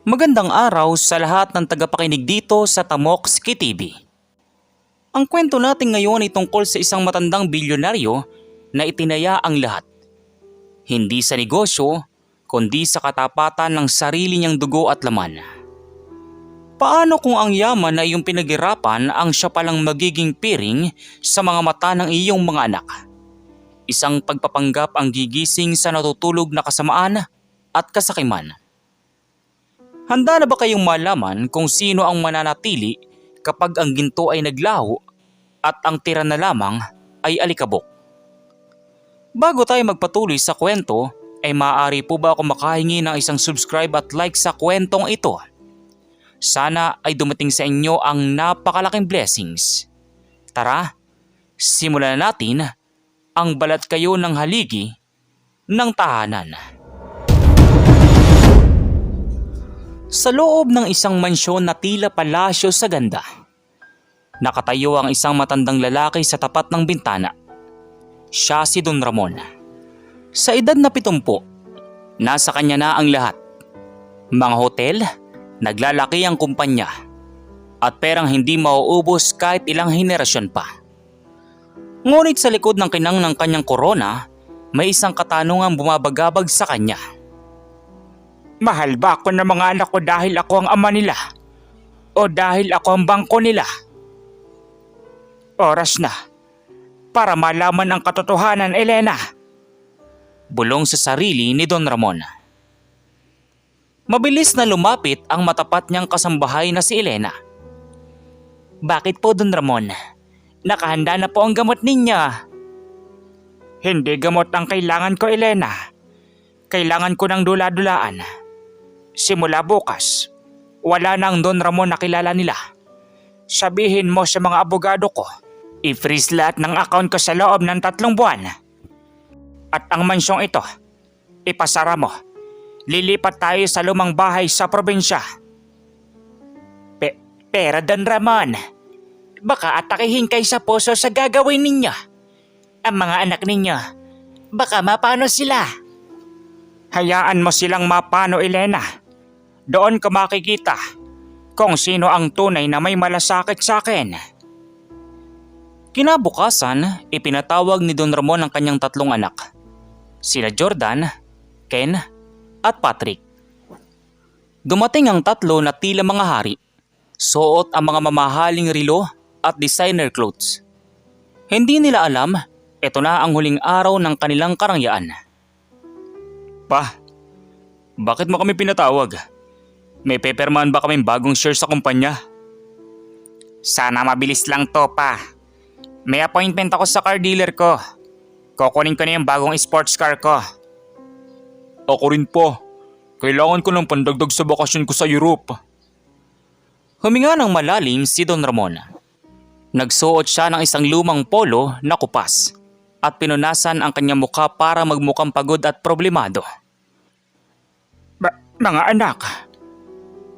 Magandang araw sa lahat ng tagapakinig dito sa Tamokski TV. Ang kwento natin ngayon ay tungkol sa isang matandang bilyonaryo na itinaya ang lahat. Hindi sa negosyo, kundi sa katapatan ng sarili niyang dugo at laman. Paano kung ang yaman na iyong pinaghirapan ang siya palang magiging piring sa mga mata ng iyong mga anak? Isang pagpapanggap ang gigising sa natutulog na kasamaan at kasakiman. Handa na ba kayong malaman kung sino ang mananatili kapag ang ginto ay naglaho at ang tira na lamang ay alikabok? Bago tayo magpatuloy sa kwento, ay maaari po ba ako makahingi ng isang subscribe at like sa kwentong ito? Sana ay dumating sa inyo ang napakalaking blessings. Tara, simulan na natin ang balat kayo ng haligi ng tahanan. Sa loob ng isang mansyon na tila palasyo sa ganda, nakatayo ang isang matandang lalaki sa tapat ng bintana. Siya si Don Ramon. Sa edad na 70, nasa kanya na ang lahat. Mga hotel, naglalaki ang kumpanya, at perang hindi mauubos kahit ilang henerasyon pa. Ngunit sa likod ng kinang ng kanyang korona, may isang katanungang bumabagabag sa kanya. Mahal ba ako ng mga anak ko dahil ako ang ama nila? O dahil ako ang bangko nila? Oras na para malaman ang katotohanan, Elena. Bulong sa sarili ni Don Ramon. Mabilis na lumapit ang matapat niyang kasambahay na si Elena. Bakit po, Don Ramon? Nakahanda na po ang gamot ninyo. Hindi gamot ang kailangan ko, Elena. Kailangan ko ng dula-dulaan. Simula bukas, wala na ang Don Ramon na kilala nila. Sabihin mo sa mga abogado ko, i-freeze lahat ng account ko sa loob ng 3 buwan. At ang mansyong ito, ipasara mo. Lilipat tayo sa lumang bahay sa probinsya. Pero Don Ramon, baka atakihin kayo sa puso sa gagawin ninyo. Ang mga anak ninyo, baka mapano sila. Hayaan mo silang mapano, Elena. Doon ka makikita kung sino ang tunay na may malasakit sa akin. Kinabukasan, ipinatawag ni Don Ramon ang kanyang 3 anak. Sina Jordan, Ken, at Patrick. Dumating ang 3 na tila mga hari. Suot ang mga mamahaling relo at designer clothes. Hindi nila alam, ito na ang huling araw ng kanilang karangyaan. Pa, bakit mo kami pinatawag? May peperman ba kaming bagong share sa kumpanya? Sana mabilis lang to, pa. May appointment ako sa car dealer ko. Kukunin ko na yung bagong sports car ko. Ako rin po. Kailangan ko ng pandagdag sa bakasyon ko sa Europe. Huminga ng malalim si Don Ramon. Nagsuot siya ng isang lumang polo na kupas at pinunasan ang kanyang mukha para magmukhang pagod at problemado. Mga anak,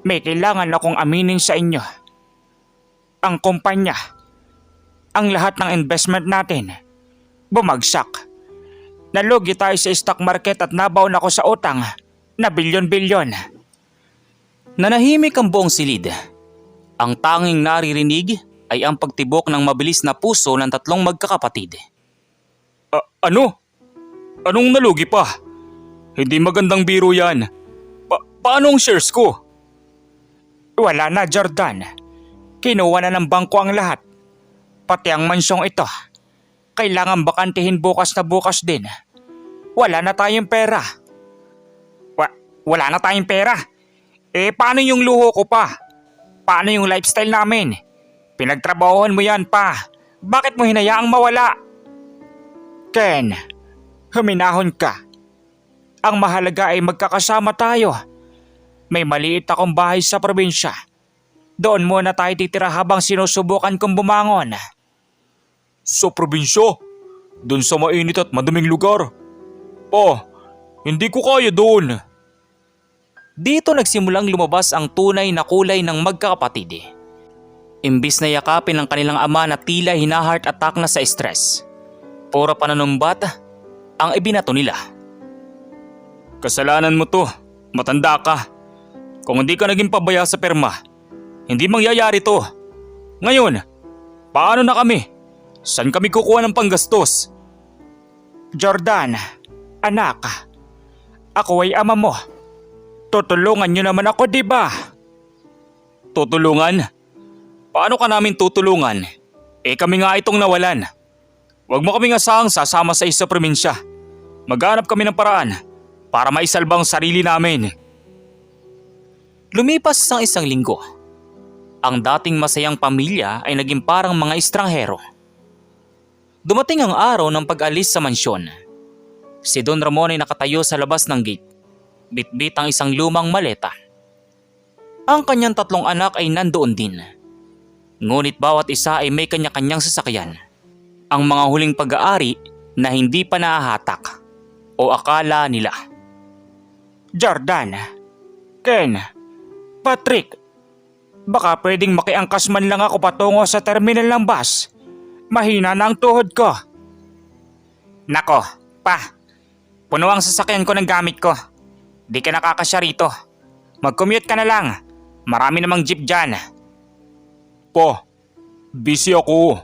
may kailangan akong aminin sa inyo. Ang kumpanya, ang lahat ng investment natin, bumagsak. Nalugi tayo sa stock market at nabaon ako sa utang na bilyon-bilyon. Nanahimik ang buong silid. Ang tanging naririnig ay ang pagtibok ng mabilis na puso ng 3 magkakapatid. Ano? Anong nalugi pa? Hindi magandang biro yan. Paano ang shares ko? Wala na, Jordan. Kinuha na ng bangko ang lahat. Pati ang mansyong ito. Kailangan bakantihin bukas na bukas din. Wala na tayong pera. Wala na tayong pera? Paano yung luho ko, pa? Paano yung lifestyle namin? Pinagtrabahoan mo yan, pa. Bakit mo hinayaang mawala? Ken, huminahon ka. Ang mahalaga ay magkakasama tayo. May maliit akong bahay sa probinsya. Doon muna tayo titira habang sinusubukan kong bumangon. Sa probinsya? Doon sa mainit at maduming lugar? Hindi ko kaya doon. Dito nagsimulang lumabas ang tunay na kulay ng magkakapatid. Imbis na yakapin ng kanilang ama na tila hina-heart attack na sa stress, puro pananumbat ang ibinato nila. Kasalanan mo to, matanda ka. Kung hindi ka naging pabaya sa perma, hindi mangyayari to. Ngayon, paano na kami? Saan kami kukuha ng panggastos? Jordan, anak, ako ay ama mo. Tutulungan niyo naman ako, di ba? Tutulungan? Paano ka namin tutulungan? Kami nga itong nawalan. Huwag mo kaming asahang sasama sa isa probinsya. Maghanap kami ng paraan para maisalbang sarili namin. Lumipas ang isang linggo. Ang dating masayang pamilya ay naging parang mga estranghero. Dumating ang araw ng pag-alis sa mansyon. Si Don Ramon ay nakatayo sa labas ng gate. Bitbit ang isang lumang maleta. Ang kanyang 3 anak ay nandoon din. Ngunit bawat isa ay may kanya-kanyang sasakyan. Ang mga huling pag-aari na hindi pa nahahatak o akala nila. Jordan, Ken, Patrick, baka pwedeng makiangkas man lang ako patungo sa terminal ng bus. Mahina na ang tuhod ko. Nako, pa. Puno ang sasakyan ko ng gamit ko. Di ka nakakasya rito. Mag-commute ka na lang. Marami namang jeep dyan. Pa, busy ako.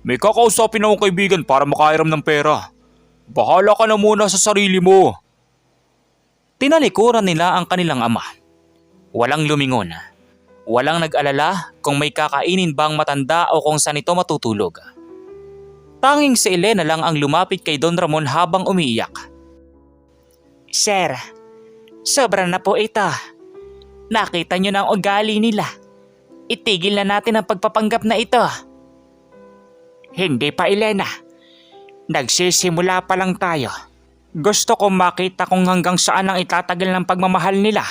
May kakausapin akong kaibigan para makairam ng pera. Bahala ka na muna sa sarili mo. Tinalikuran nila ang kanilang ama. Walang lumingon. Walang nag-alala kung may kakainin bang matanda o kung saan ito matutulog. Tanging si Elena lang ang lumapit kay Don Ramon habang umiiyak. Sir, sobra na po ito. Nakita niyo na ang ugali nila. Itigil na natin ang pagpapanggap na ito. Hindi pa, Elena. Nagsisimula pa lang tayo. Gusto ko makita kung hanggang saan ang itatagal ng pagmamahal nila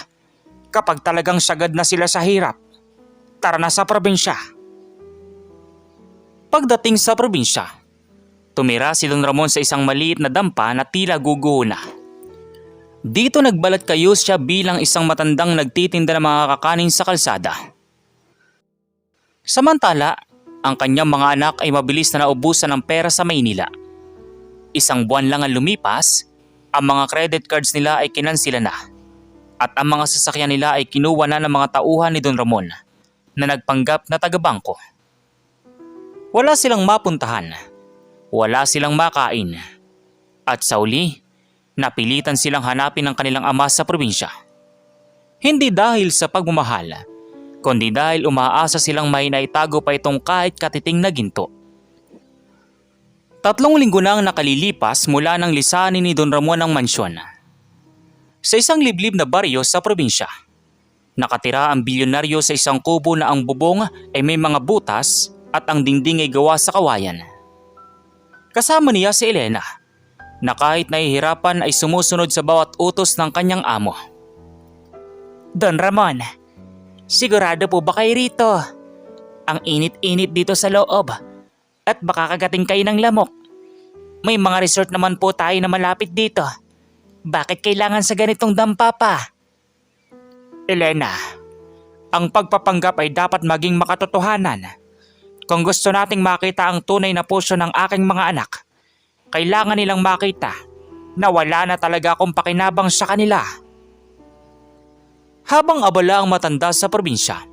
kapag talagang sagad na sila sa hirap. Tara na sa probinsya. Pagdating sa probinsya, tumira si Don Ramon sa isang maliit na dampa na tila guguho na. Dito nagbalat kayo siya bilang isang matandang nagtitinda ng mga kakanin sa kalsada. Samantala, ang kanyang mga anak ay mabilis na naubusan ng pera sa Maynila. Isang buwan lang ang lumipas, ang mga credit cards nila ay kinansila na. At ang mga sasakyan nila ay kinuha na ng mga tauhan ni Don Ramon na nagpanggap na taga-bangko. Wala silang mapuntahan, wala silang makain. At sa uli, napilitan silang hanapin ang kanilang ama sa probinsya. Hindi dahil sa pagmamahal, kundi dahil umaasa silang may naitago pa itong kahit katiting na ginto. 3 linggo nang nakalilipas mula nang lisanin ni Don Ramon ang mansyon. Sa isang liblib na baryo sa probinsya, nakatira ang bilyonaryo sa isang kubo na ang bubong ay may mga butas at ang dingding ay gawa sa kawayan. Kasama niya si Elena, na kahit nahihirapan ay sumusunod sa bawat utos ng kanyang amo. Don Ramon, sigurado po ba kayo rito? Ang init-init dito sa loob at baka kagating kayo ng lamok. May mga resort naman po tayo na malapit dito. Bakit kailangan sa ganitong dampa pa? Elena, ang pagpapanggap ay dapat maging makatotohanan. Kung gusto nating makita ang tunay na puso ng aking mga anak, kailangan nilang makita na wala na talaga akong pakinabang sa kanila. Habang abala ang matanda sa probinsya,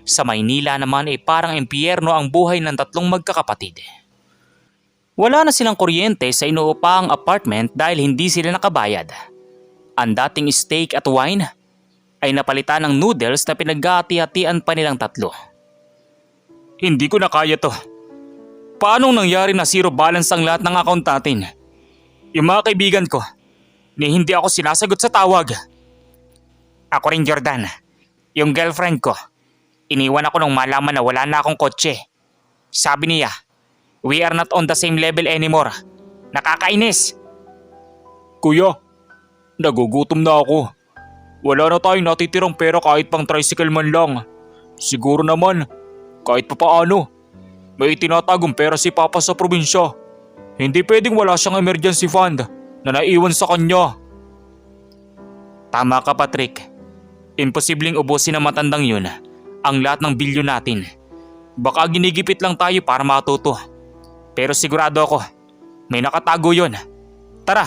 sa Maynila naman ay parang impyerno ang buhay ng 3 magkakapatid. Wala na silang kuryente sa inuupahang apartment dahil hindi sila nakabayad. Ang dating steak at wine ay napalitan ng noodles na pinag-hati-hatian pa nilang 3. Hindi ko na kaya to. Paanong nangyari na zero balance ang lahat ng account natin? Yung mga kaibigan ko, ni hindi ako sinasagot sa tawag. Ako rin, Jordan. Yung girlfriend ko, iniwan ako nung malaman na wala na akong kotse. Sabi niya, we are not on the same level anymore. Nakakainis. Kuya, nagugutom na ako. Wala na tayong natitirang pera kahit pang tricycle man lang. Siguro naman, kahit papaano, may itinatagong pera si Papa sa probinsya. Hindi pwedeng wala siyang emergency fund na naiwan sa kanya. Tama ka, Patrick. Imposibleng ubusin ng matandang yun ang lahat ng bilyon natin. Baka ginigipit lang tayo para matuto. Pero sigurado ako, may nakatago yun. Tara,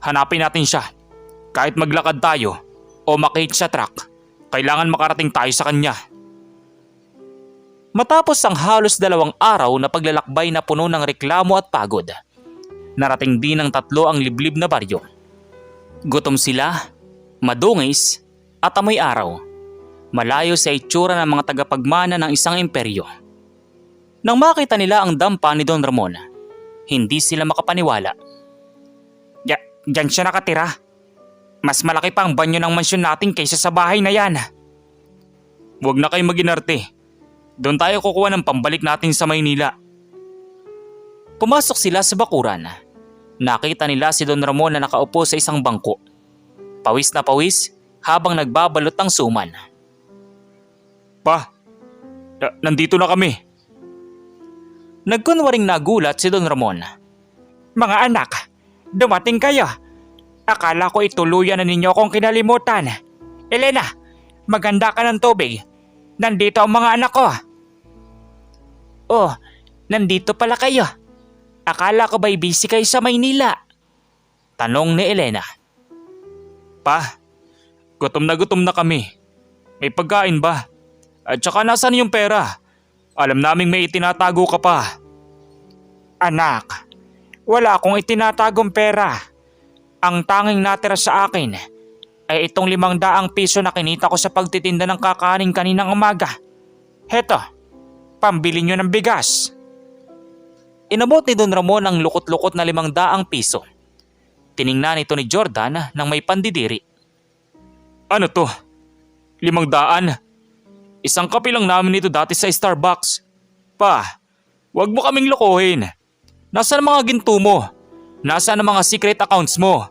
hanapin natin siya. Kahit maglakad tayo o makahit sa truck, Kailangan makarating tayo sa kanya. Matapos ang halos 2 araw na paglalakbay na puno ng reklamo at pagod, narating din ng 3 ang liblib na baryo. Gutom sila, madungis at amoy araw, malayo sa itsura ng mga tagapagmana ng isang imperyo. Nang makita nila ang dampa ni Don Ramon, hindi sila makapaniwala. Diyan siya nakatira. Mas malaki pa ang banyo ng mansyon natin kaysa sa bahay na yan. Huwag na kayong maginarte. Doon tayo kukuha ng pambalik natin sa Maynila. Pumasok sila sa bakuran. Nakita nila si Don Ramon na nakaupo sa isang bangko. Pawis na pawis habang nagbabalot ng suman. Pa, nandito na kami. Nagkunwaring nagulat si Don Ramon. Mga anak, dumating kayo. Akala ko ituluyan na ninyo akong kinalimutan. Elena, maganda ka ng tubig. Nandito ang mga anak ko. Oh, nandito pala kayo. Akala ko ba'y busy kayo sa Maynila? Tanong ni Elena. Pa, gutom na kami. May pagkain ba? At saka nasaan yung pera? Alam naming may itinatago ka pa. Anak, wala akong itinatagong pera. Ang tanging natira sa akin ay itong 500 piso na kinita ko sa pagtitinda ng kakanin kaninang umaga. Heto, pambili nyo ng bigas. Inabot ni Don Ramon ang lukot-lukot na 500 piso. Tiningnan ito ni Jordan nang may pandidiri. Ano to? 500? Isang kape lang namin ito dati sa Starbucks. Pa, wag mo kaming lokohin. Nasaan ang mga ginto mo? Nasaan ang mga secret accounts mo?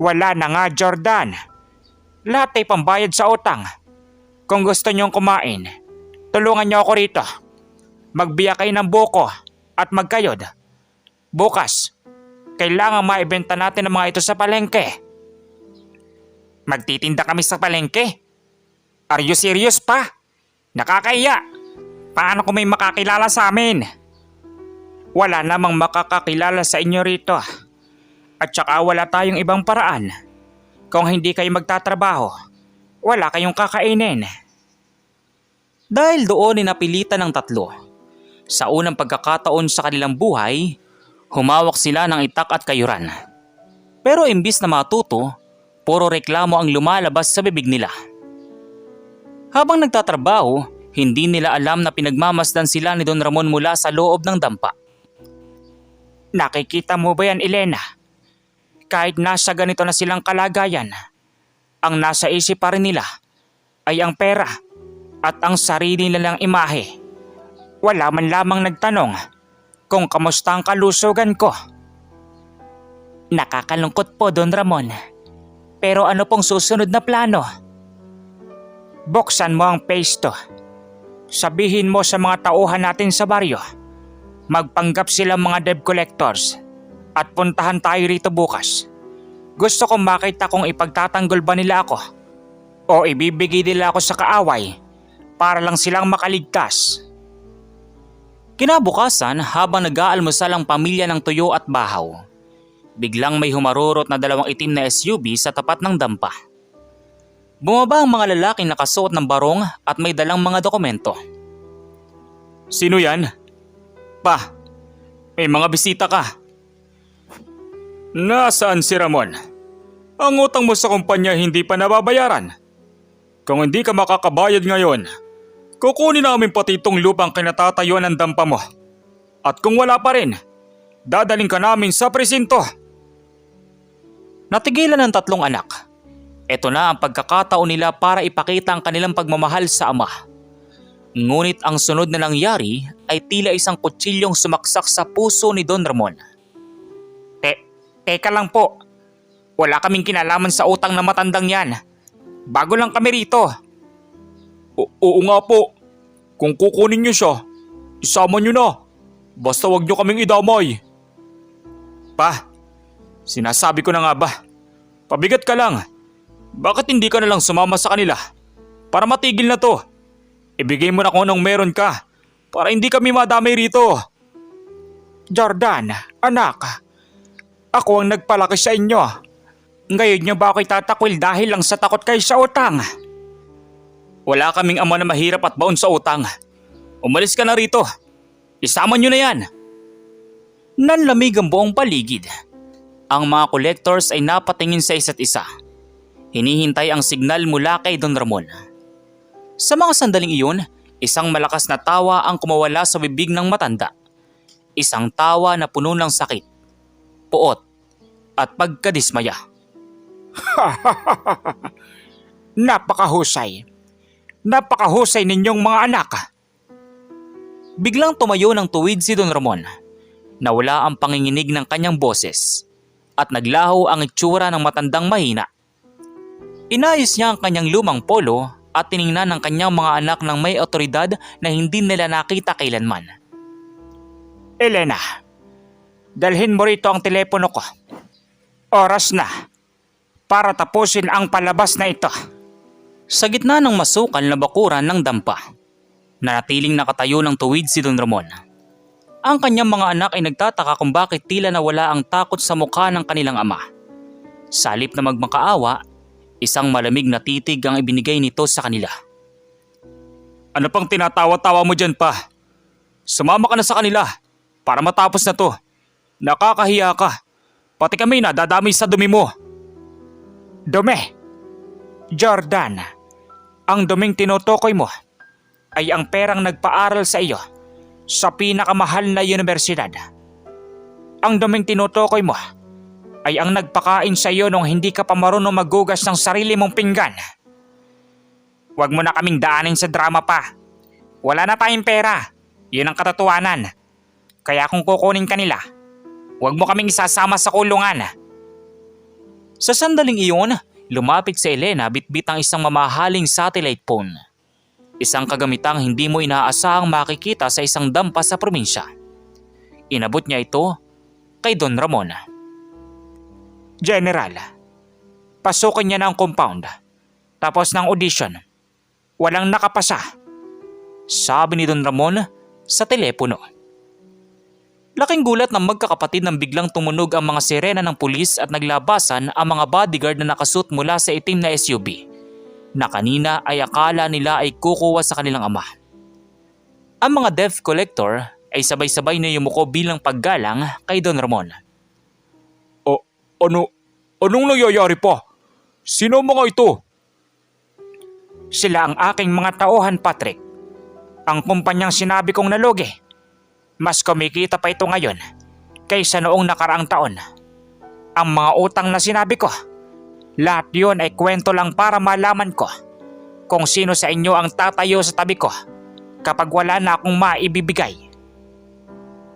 Wala na nga, Jordan. Lahat ay pambayad sa utang. Kung gusto niyong kumain, tulungan niyo ako rito. Magbiya kayo ng buko at magkayod. Bukas, kailangan maibenta natin ang mga ito sa palengke. Magtitinda kami sa palengke? Are you serious pa? Nakakahiya. Paano kung may makakilala sa amin? Wala namang makakakilala sa inyo rito. At saka wala tayong ibang paraan. Kung hindi kayo magtatrabaho, wala kayong kakainin. Dahil doon napilitan ng 3. Sa unang pagkakataon sa kanilang buhay, humawak sila ng itak at kayuran. Pero imbis na matuto, puro reklamo ang lumalabas sa bibig nila. Habang nagtatrabaho, hindi nila alam na pinagmamasdan sila ni Don Ramon mula sa loob ng dampa. Nakikita mo ba yan, Elena? Kahit nasa ganito na silang kalagayan, ang nasa isip pa rin nila ay ang pera at ang sarili nilang imahe. Wala man lamang nagtanong kung kamusta ang kalusugan ko. Nakakalungkot po, Don Ramon. Pero ano pong susunod na plano? Buksan mo ang page to. Sabihin mo sa mga tauhan natin sa baryo. Magpanggap silang mga debt collectors at puntahan tayo rito bukas. Gusto kong makita kung ipagtatanggol ba nila ako o ibibigay nila ako sa kaaway para lang silang makaligtas. Kinabukasan, habang nag-aalmusal ang pamilya ng Tuyo at Bahaw, biglang may humarurot na 2 itim na SUV sa tapat ng dampa. Bumaba ang mga lalaking nakasuot ng barong at may dalang mga dokumento. Sino yan? Pa, may mga bisita ka. Nasaan si Ramon? Ang utang mo sa kumpanya hindi pa nababayaran. Kung hindi ka makakabayad ngayon, kukunin namin pati itong lupang kinatatayuan ng dampa mo. At kung wala pa rin, dadaling ka namin sa presinto. Natigilan ng 3 anak. Ito na ang pagkakataon nila para ipakita ang kanilang pagmamahal sa ama. Ngunit ang sunod na nangyari ay tila isang kutsilyong sumaksak sa puso ni Don Ramon. Teka lang po. Wala kaming kinalaman sa utang na matandang yan. Bago lang kami rito. Oo nga po. Kung kukunin niyo siya, isama niyo na. Basta wag niyo kaming idamay. Pa, sinasabi ko na nga ba? Pabigat ka lang. Bakit hindi ka na lang sumama sa kanila? Para matigil na to. Ibigay mo na kung anong meron ka para hindi kami madamay rito. Jordan, anak. Ako ang nagpalaki sa inyo. Ngayon niyo ba ako'y tatakwil dahil lang sa takot kayo sa utang? Wala kaming ama na mahirap at baon sa utang. Umalis ka na rito. Isama nyo na yan. Nanlamig ang buong paligid. Ang mga collectors ay napatingin sa isa't isa. Hinihintay ang signal mula kay Don Ramon. Sa mga sandaling iyon, isang malakas na tawa ang kumawala sa bibig ng matanda. Isang tawa na puno ng sakit, puot at pagkadismaya. Napakahusay. Napakahusay ninyong mga anak. Biglang tumayo ng tuwid si Don Ramon. Nawala ang panginginig ng kanyang boses at naglaho ang itsura ng matandang mahina. Inayos niya ang kanyang lumang polo at tiningnan ng kanyang mga anak ng may otoridad na hindi nila nakita kailanman. Elena, dalhin mo rito ang telepono ko. Oras na para tapusin ang palabas na ito. Sa gitna ng masukal na bakuran ng dampa, nanatiling nakatayo ng tuwid si Don Ramon. Ang kanyang mga anak ay nagtataka kung bakit tila nawala ang takot sa mukha ng kanilang ama. Sa halip na magmakaawa, isang malamig na titig ang ibinigay nito sa kanila. Ano pang tinatawa-tawa mo dyan pa? Sumama ka na sa kanila para matapos na to. Nakakahiya ka. Pati kami nadadami sa dumi mo. Dumi. Jordan, ang duming tinutukoy mo ay ang perang nagpaaral sa iyo sa pinakamahal na universidad. Ang duming tinutukoy mo ay ang nagpakain sa iyo nung hindi ka pa marunong maghugas ng sarili mong pinggan. Huwag mo na kaming daanin sa drama pa. Wala na tayong pera. Yun ang katotohanan. Kaya kung kukunin ka nila, huwag mo kaming isasama sa kulungan. Sa sandaling iyon, lumapit si Elena bitbit ang isang mamahaling satellite phone. Isang kagamitang hindi mo inaasahang makikita sa isang dampa sa probinsya. Inabot niya ito kay Don Ramon. General, pasukin niya na ang compound. Tapos ng audition, walang nakapasa, sabi ni Don Ramon sa telepono. Laking gulat ng magkakapatid nang biglang tumunog ang mga sirena ng pulis at naglabasan ang mga bodyguard na nakasuot mula sa itim na SUV na kanina ay akala nila ay kukuha sa kanilang ama. Ang mga debt collector ay sabay-sabay na yumuko bilang paggalang kay Don Ramon. Anong nangyayari pa? Sino mga ito? Sila ang aking mga tauhan, Patrick. Ang kumpanyang sinabi kong nalugi. Mas kumikita pa ito ngayon kaysa noong nakaraang taon. Ang mga utang na sinabi ko, lahat yun ay kwento lang para malaman ko kung sino sa inyo ang tatayo sa tabi ko kapag wala na akong maibibigay.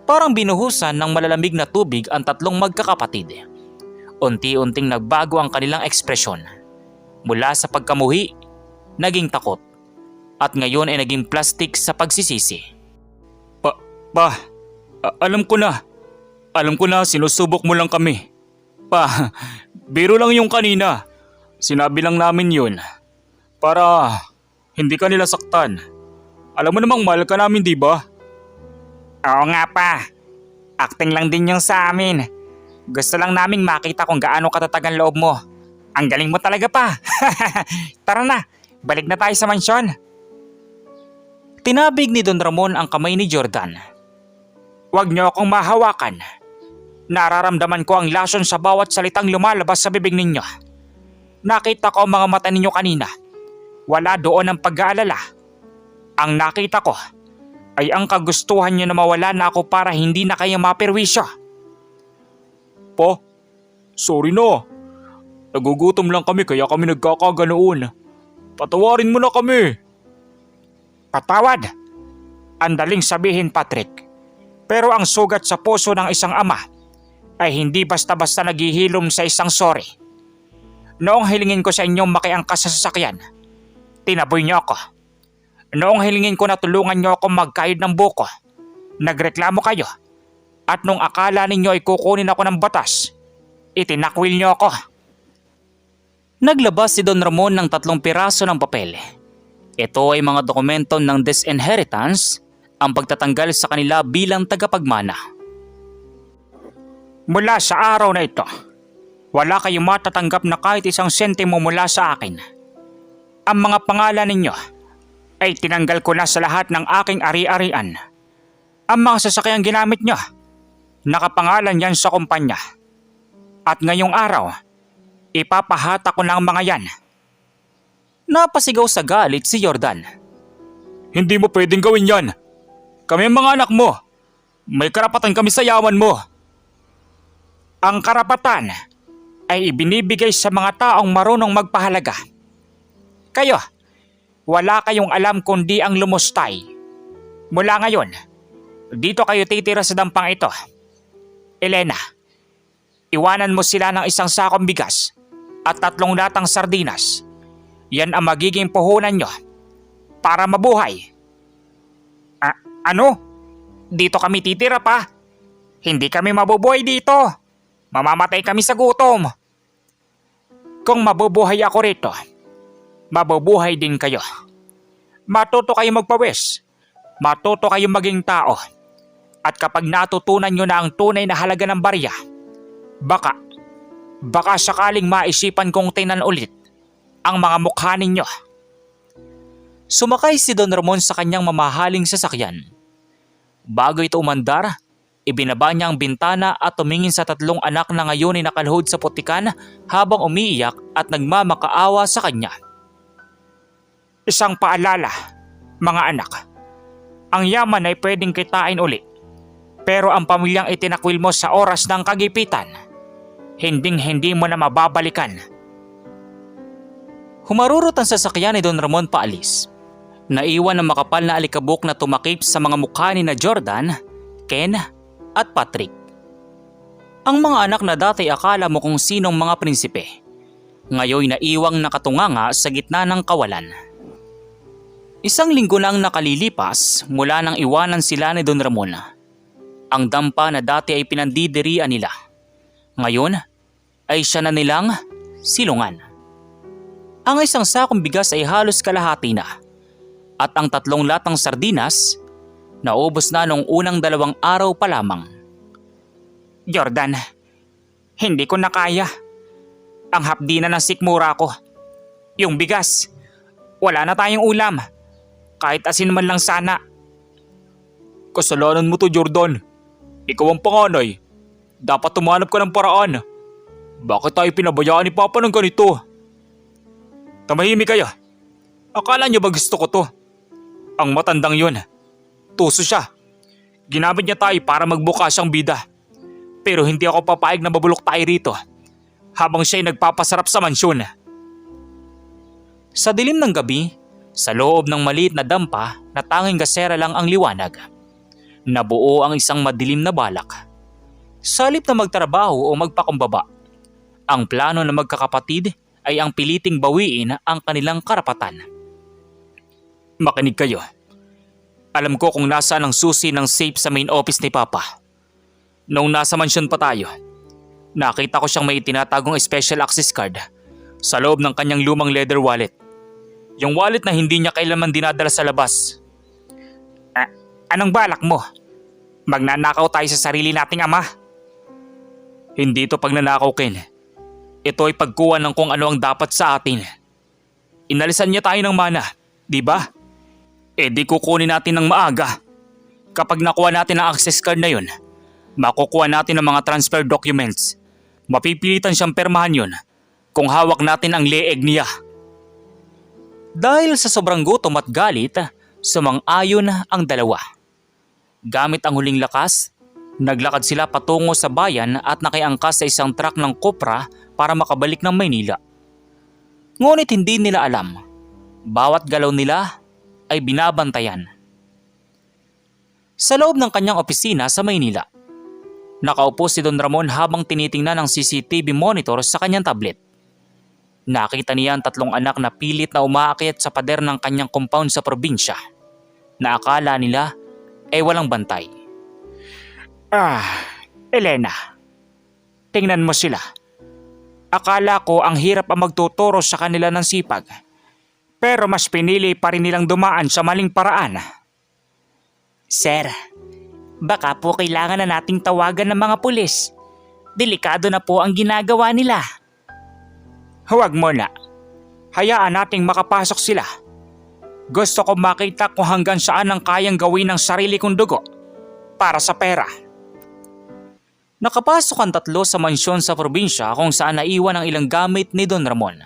Parang binuhusan ng malalamig na tubig ang tatlong magkakapatid. Unti-unting nagbago ang kanilang ekspresyon. Mula sa pagkamuhi, naging takot. At ngayon ay naging plastik sa pagsisisi. Alam ko na. Alam ko na sinusubok mo lang kami. Biro lang yung kanina. Sinabi lang namin yun. Para hindi ka nila saktan. Alam mo namang mahal ka namin, di ba? Oo nga pa. Acting lang din yung sa amin. Gusto lang naming makita kung gaano katatag ang loob mo. Ang galing mo talaga pa. Tara na, balik na tayo sa mansyon. Tinabig ni Don Ramon ang kamay ni Jordan. Huwag niyo akong mahawakan. Nararamdaman ko ang lason sa bawat salitang lumalabas sa bibig ninyo. Nakita ko ang mga mata ninyo kanina. Wala doon ang pag-aalala. Ang nakita ko ay ang kagustuhan niyo na mawala na ako para hindi na kayo maperwisyo. Sorry na. Nagugutom lang kami kaya kami nagkakaganoon. Patawarin mo na kami. Patawad? Ang daling sabihin, Patrick. Pero ang sugat sa puso ng isang ama ay hindi basta-basta naghihilom sa isang sorry. Noong hilingin ko sa inyong makiangkas sa sasakyan, tinaboy niyo ako. Noong hilingin ko na tulungan niyo ako magkayod ng buko, nagreklamo kayo. At nung akala ninyo ay kukunin ako ng batas, itinakwil niyo ako. Naglabas si Don Ramon ng 3 piraso ng papel. Ito ay mga dokumento ng disinheritance, ang pagtatanggal sa kanila bilang tagapagmana. Mula sa araw na ito, wala kayong matatanggap na kahit isang sentimo mula sa akin. Ang mga pangalan ninyo ay tinanggal ko na sa lahat ng aking ari-arian. Ang mga sasakyang ginamit niya, nakapangalan yan sa kumpanya. At ngayong araw, ipapahata ko na ang mga yan. Napasigaw sa galit si Jordan. Hindi mo pwedeng gawin yan. Kami ang mga anak mo. May karapatan kami sa yaman mo. Ang karapatan ay ibinibigay sa mga taong marunong magpahalaga. Kayo, wala kayong alam kundi ang lumustay. Mula ngayon, dito kayo titira sa dampang ito. Elena, iwanan mo sila ng isang sakong bigas at 3 latang sardinas. Yan ang magiging puhunan nyo para mabuhay. Ano? Dito kami titira pa? Hindi kami mabubuhay dito. Mamamatay kami sa gutom. Kung mabubuhay ako rito, mabubuhay din kayo. Matuto kayo magpawis. Matuto kayo maging tao. At kapag natutunan nyo na ang tunay na halaga ng barya, baka sakaling maisipan kong tingnan ulit ang mga mukha ninyo. Sumakay si Don Ramon sa kanyang mamahaling sasakyan. Bago ito umandar, ibinaba niya ang bintana at tumingin sa 3 anak na ngayon ay nakaluhod sa putikan habang umiiyak at nagmamakaawa sa kanya. Isang paalala, mga anak. Ang yaman ay pwedeng kitain uli. Pero ang pamilyang itinakwil mo sa oras ng kagipitan, hinding-hindi mo na mababalikan. Humarurot ang sasakyan ni Don Ramon paalis. Naiwan ang makapal na alikabok na tumakip sa mga mukha ni na Jordan, Ken at Patrick. Ang mga anak na dati akala mo kung sinong mga prinsipe, ngayon naiwang nakatunganga sa gitna ng kawalan. 1 linggo nang nakalilipas mula nang iwanan sila ni Don Ramon. Ang dampa na dati ay pinandidirian nila, ngayon ay siya na nilang silungan. Ang 1 sakong bigas ay halos kalahati na. At ang 3 latang sardinas, naubos na nung unang 2 araw pa lamang. Jordan, hindi ko na kaya. Ang hapdi na ng sikmura ko. Yung bigas, wala na tayong ulam. Kahit asin man lang sana. Kasalanan mo to, Jordan. Ikaw ang panganay. Dapat tumanap ka ng paraan. Bakit tayo pinabayaan ni Papa ng ganito? Tumahimik kayo. Akala niyo ba gusto ko to? Ang matandang yun, tuso siya. Ginamit niya tayo para magbukas siyang bida. Pero hindi ako papayag na mabulok tayo rito habang siya'y nagpapasarap sa mansyon. Sa dilim ng gabi, sa loob ng maliit na dampa na tanging gasera lang ang liwanag, nabuo ang isang madilim na balak. Sa halip na magtrabaho o magpakumbaba, ang plano ng magkakapatid ay ang piliting bawiin ang kanilang karapatan. Makinig kayo. Alam ko kung nasaan ang susi ng safe sa main office ni Papa. Noong nasa mansyon pa tayo, nakita ko siyang may itinatagong special access card sa loob ng kanyang lumang leather wallet. Yung wallet na hindi niya kailanman dinadala sa labas. Anong balak mo? Magnanakaw tayo sa sarili nating ama? Hindi ito pagnanakaw, Ken. Ito ay pagkuha ng kung ano ang dapat sa atin. Inalisan niya tayo ng mana, di ba? Di kukunin natin ng maaga. Kapag nakuha natin ang access card na yun, makukuha natin ang mga transfer documents. Mapipilitan siyang permahan yun kung hawak natin ang leeg niya. Dahil sa sobrang gutom at galit, sumang-ayon ang dalawa. Gamit ang huling lakas, naglakad sila patungo sa bayan at nakiangkas sa isang truck ng kopra para makabalik ng Maynila. Ngunit hindi nila alam, bawat galaw nila ay binabantayan. Sa loob ng kanyang opisina sa Maynila, nakaupo si Don Ramon habang tinitingnan ang CCTV monitor sa kanyang tablet. Nakita niya ang 3 anak na pilit na umaakyat sa pader ng kanyang compound sa probinsya na akala nila ay walang bantay. Elena, tingnan mo sila. Akala ko ang hirap ang magtuturo sa kanila ng sipag. Pero mas pinili pa rin nilang dumaan sa maling paraan. Sir, baka po kailangan na nating tawagan ng mga pulis. Delikado na po ang ginagawa nila. Huwag mo na. Hayaan nating makapasok sila. Gusto ko makita kung hanggang saan ang kayang gawin ng sarili kong dugo para sa pera. Nakapasok ang tatlo sa mansyon sa probinsya kung saan naiwan ang ilang gamit ni Don Ramon.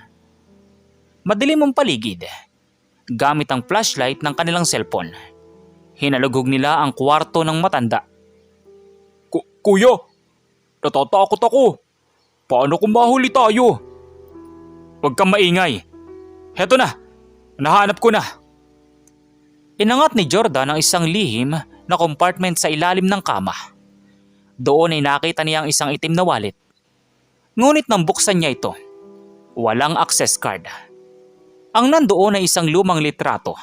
Madilim ang paligid. Gamit ang flashlight ng kanilang cellphone, hinalugog nila ang kwarto ng matanda. Kuya, natatakot ako. Paano kung mahuli tayo? Huwag kang maingay. Heto na, nahanap ko na. Inangat ni Jordan ang isang lihim na compartment sa ilalim ng kama. Doon ay nakita niya ang isang itim na wallet. Ngunit nang buksan niya ito, walang access card. Ang nandoon ay isang lumang litrato.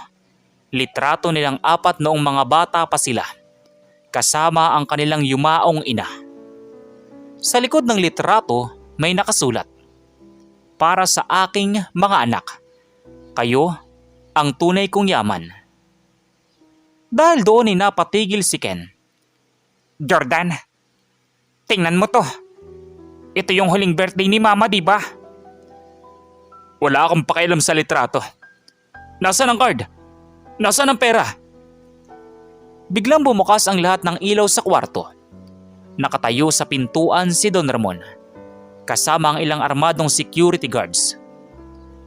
Litrato nilang apat noong mga bata pa sila, kasama ang kanilang yumaong ina. Sa likod ng litrato may nakasulat, "Para sa aking mga anak, kayo ang tunay kong yaman." Dahil doon ay napatigil si Ken. Jordan, tingnan mo to. Ito yung huling birthday ni Mama, di ba? Wala akong pakialam sa litrato. Nasaan ang card? Nasaan ang pera? Biglang bumukas ang lahat ng ilaw sa kwarto. Nakatayo sa pintuan si Don Ramon, kasama ang ilang armadong security guards.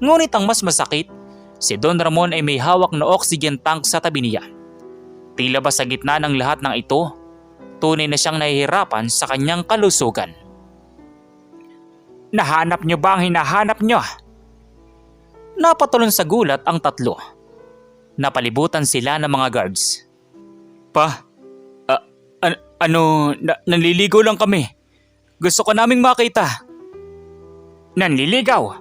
Ngunit ang mas masakit, si Don Ramon ay may hawak na oxygen tank sa tabi niya. Tila ba sa gitna ng lahat ng ito, tunay na siyang nahihirapan sa kanyang kalusugan. Nahanap niyo ba ang hinahanap niyo? Napatulon sa gulat ang tatlo. Napalibutan sila ng mga guards. Nanliligaw lang kami. Gusto ko naming makita. Nanliligaw?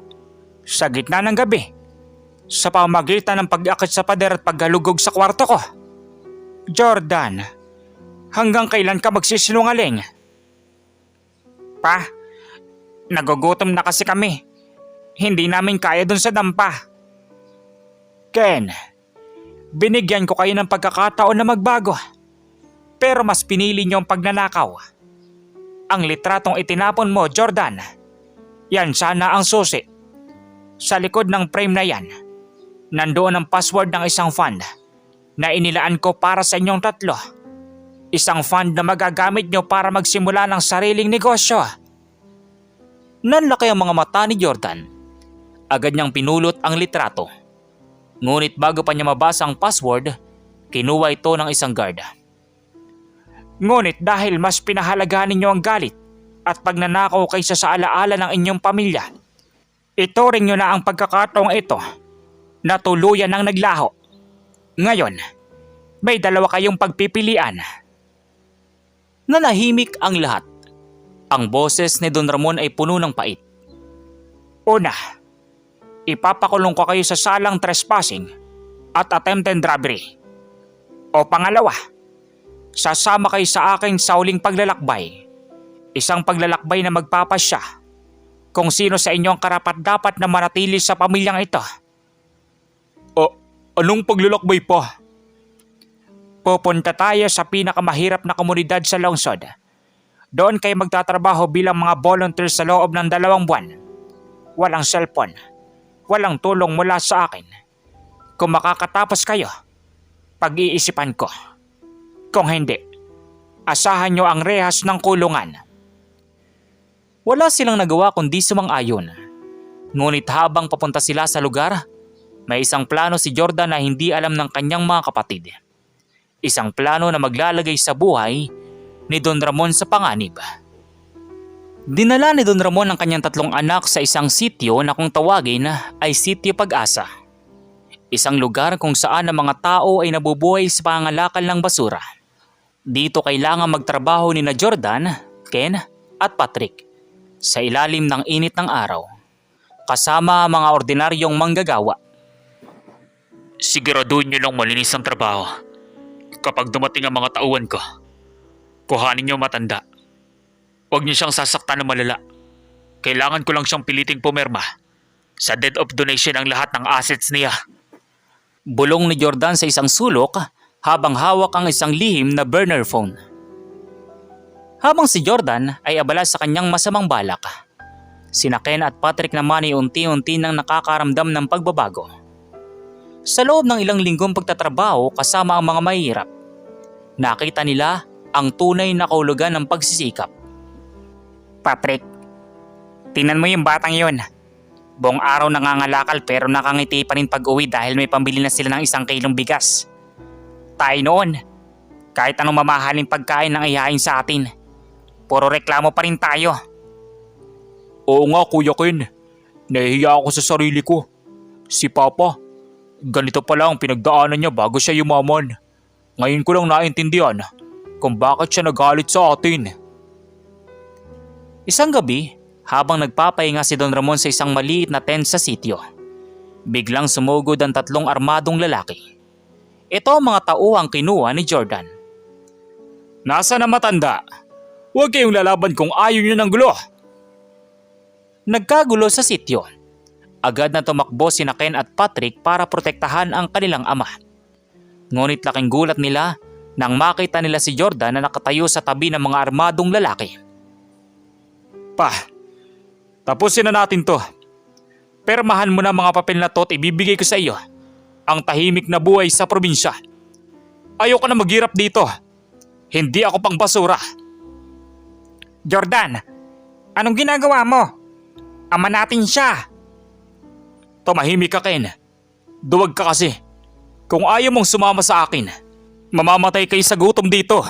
Sa gitna ng gabi? Sa pamagitan ng pag-akit sa pader at paggalugog sa kwarto ko? Jordan, hanggang kailan ka magsisinungaling? Pa, nagugutom na kasi kami. Hindi namin kaya dun sa dampa. Ken, binigyan ko kayo ng pagkakataon na magbago. Pero mas pinili niyo ang pagnanakaw. Ang litratong itinapon mo, Jordan, yan sana ang susi. Sa likod ng frame na yan, nandoon ang password ng isang fund na inilaan ko para sa inyong tatlo. Isang fund na magagamit nyo para magsimula ng sariling negosyo. Nanlaki ang mga mata ni Jordan. Agad niyang pinulot ang litrato. Ngunit bago pa niya mabasa ang password, kinuha ito ng isang guard. Ngunit dahil mas pinahalagahan ninyo ang galit at pagnanakaw kaysa sa alaala ng inyong pamilya, ituring nyo na ang pagkakataong ito na tuluyan ng naglaho. Ngayon, may dalawa kayong pagpipilian. Nanahimik ang lahat. Ang boses ni Don Ramon ay puno ng pait. Una, ipapakulong ko kayo sa salang trespassing at attempted robbery. O pangalawa, sasama kayo sa akin sa huling paglalakbay. Isang paglalakbay na magpapasya kung sino sa inyo ang karapat-dapat na manatili sa pamilyang ito. Anong paglalakbay pa? Pupunta tayo sa pinakamahirap na komunidad sa lungsod. Doon kayo magtatrabaho bilang mga volunteer sa loob ng 2 buwan. Walang cellphone. Walang tulong mula sa akin. Kung makakatapos kayo, pag-iisipan ko. Kung hindi, asahan nyo ang rehas ng kulungan. Wala silang nagawa kundi sumang-ayon. Ngunit habang papunta sila sa lugar, may isang plano si Jordan na hindi alam ng kanyang mga kapatid. Isang plano na maglalagay sa buhay ni Don Ramon sa panganib. Dinala ni Don Ramon ang kanyang 3 anak sa isang sitio na kung tawagin ay Sitio Pag-asa. Isang lugar kung saan ang mga tao ay nabubuhay sa pangangalakal ng basura. Dito kailangan magtrabaho ni na Jordan, Ken at Patrick sa ilalim ng init ng araw, kasama ang mga ordinaryong manggagawa. Siguraduhin niyo lang malinis ang trabaho. Kapag dumating ang mga tauhan ko, kuhanin niyo matanda. Huwag niyo siyang sasaktan ng malala. Kailangan ko lang siyang piliting pumirma sa deed of donation ang lahat ng assets niya. Bulong ni Jordan sa isang sulok habang hawak ang isang lihim na burner phone. Habang si Jordan ay abala sa kanyang masamang balak, sina Ken at Patrick naman ay unti-unti nang nakakaramdam ng pagbabago. Sa loob ng ilang linggong pagtatrabaho kasama ang mga mahirap, nakita nila ang tunay na kahulugan ng pagsisikap. Patrick, tingnan mo yung batang yon. Buong araw nangangalakal pero nakangiti pa rin pag-uwi dahil may pambili na sila ng 1 kilong bigas. Tayo noon, kahit anong mamahaling pagkain ang ihain sa atin, puro reklamo pa rin tayo. Oo nga Kuya Ken, nahihiya ako sa sarili ko. Si Papa, ganito pala ang pinagdaanan niya bago siya yumaman. Ngayon ko lang naintindihan kung bakit siya nagalit sa atin. Isang gabi, habang nagpapahinga si Don Ramon sa isang maliit na tent sa sitio, biglang sumugod ang 3 armadong lalaki. Ito ang mga tauhang kinuha ni Jordan. Nasa na matanda? Huwag kayong lalaban kung ayaw niyo ng gulo. Nagkagulo sa sityo. Agad na tumakbo sina Ken at Patrick para protektahan ang kanilang ama. Ngunit laking gulat nila nang makita nila si Jordan na nakatayo sa tabi ng mga armadong lalaki. Pa, tapusin na natin to. Permahan mo na mga papel na to at ibibigay ko sa iyo ang tahimik na buhay sa probinsya. Ayoko na maghirap dito. Hindi ako pang basura. Jordan, anong ginagawa mo? Ama natin siya. Tumahimik ka, Ken. Duwag ka kasi. Kung ayaw mong sumama sa akin, mamamatay kayo sa gutom dito.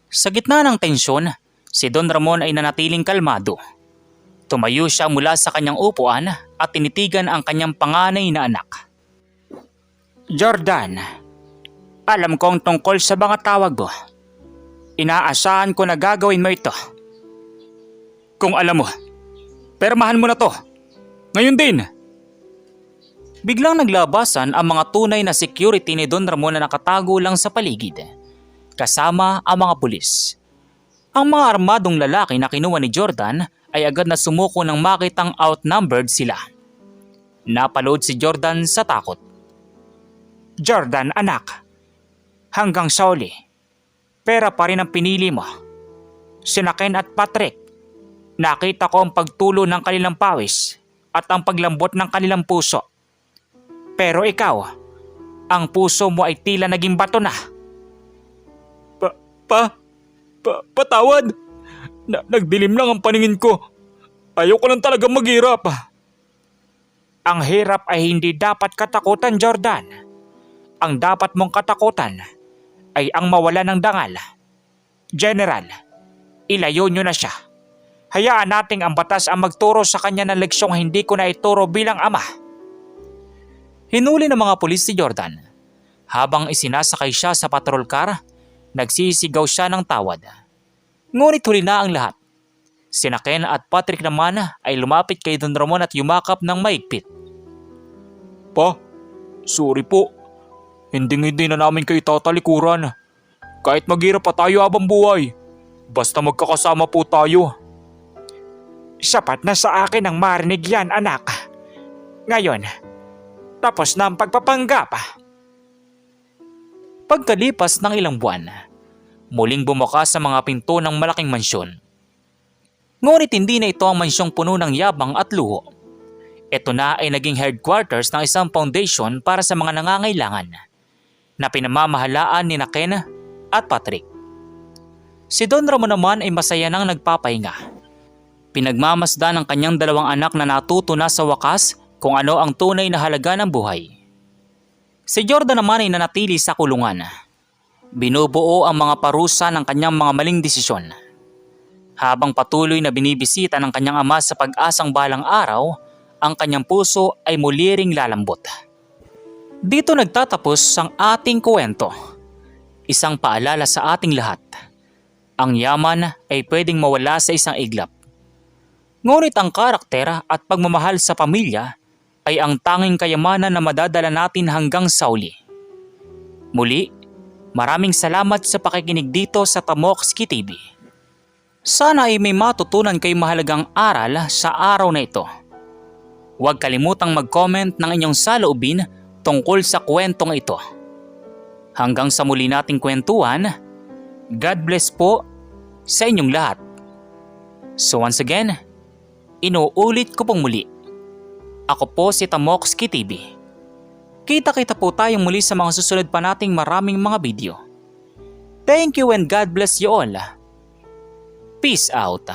Sa gitna ng tensyon, si Don Ramon ay nanatiling kalmado. Tumayo siya mula sa kanyang upuan at tinitigan ang kanyang panganay na anak. Jordan, alam kong tungkol sa mga tawag mo. Inaasahan ko na gagawin mo ito. Kung alam mo, permahan mo na to. Ngayon din. Biglang naglabasan ang mga tunay na security ni Don Ramon na nakatago lang sa paligid, kasama ang mga pulis. Ang mga armadong lalaki na kinuha ni Jordan ay agad na sumuko nang makitang outnumbered sila. Napalood si Jordan sa takot. Jordan, anak. Hanggang sa uli, pera pa rin ang pinili mo. Sina Ken at Patrick, nakita ko ang pagtulo ng kanilang pawis at ang paglambot ng kanilang puso. Pero ikaw, ang puso mo ay tila naging bato na. Patawad. Nagdilim lang ang paningin ko. Ayoko lang talaga maghirap. Ang hirap ay hindi dapat katakutan, Jordan. Ang dapat mong katakutan ay ang mawala ng dangal. General, ilayo nyo na siya. Hayaan nating ang batas ang magturo sa kanya ng leksyong hindi ko na ituro bilang ama. Hinuli ng mga pulis si Jordan. Habang isinasakay siya sa patrol car, nagsisigaw siya ng tawad. Ngunit huli na ang lahat. Sina Ken at Patrick naman ay lumapit kay Don Ramon at yumakap ng maigpit. Pa, sorry po. Hindi na namin kayo tatalikuran. Kahit maghirap pa tayo habang buhay. Basta magkakasama po tayo. Sapat na sa akin ang marinig yan, anak. Ngayon, tapos na ang pagpapanggap. Pagkalipas ng ilang buwan, muling bumukas sa mga pinto ng malaking mansyon. Ngunit hindi na ito ang mansyong puno ng yabang at luho. Ito na ay naging headquarters ng isang foundation para sa mga nangangailangan na pinamamahalaan ni Ken at Patrick. Si Don Ramon naman ay masaya nang nagpapahinga. Pinagmamasdan ng kanyang 2 anak na natuto na sa wakas kung ano ang tunay na halaga ng buhay. Si Jordan naman ay nanatili sa kulungan. Binubuo ang mga parusa ng kanyang mga maling desisyon. Habang patuloy na binibisita ng kanyang ama sa pag-asang balang araw, ang kanyang puso ay muli ring lalambot. Dito nagtatapos ang ating kwento. Isang paalala sa ating lahat. Ang yaman ay pwedeng mawala sa isang iglap. Ngunit ang karakter at pagmamahal sa pamilya ay ang tanging kayamanan na madadala natin hanggang sa uli. Muli, maraming salamat sa pakikinig dito sa Tamokski TV. Sana ay may matutunan kay mahalagang aral sa araw na ito. Huwag kalimutang mag-comment ng inyong saloobin tungkol sa kwentong ito. Hanggang sa muli nating kwentuhan, God bless po sa inyong lahat. So once again, inuulit ko pong muli. Ako po si Tamokski TV. Kita-kita po tayong muli sa mga susunod pa nating maraming mga video. Thank you and God bless you all. Peace out.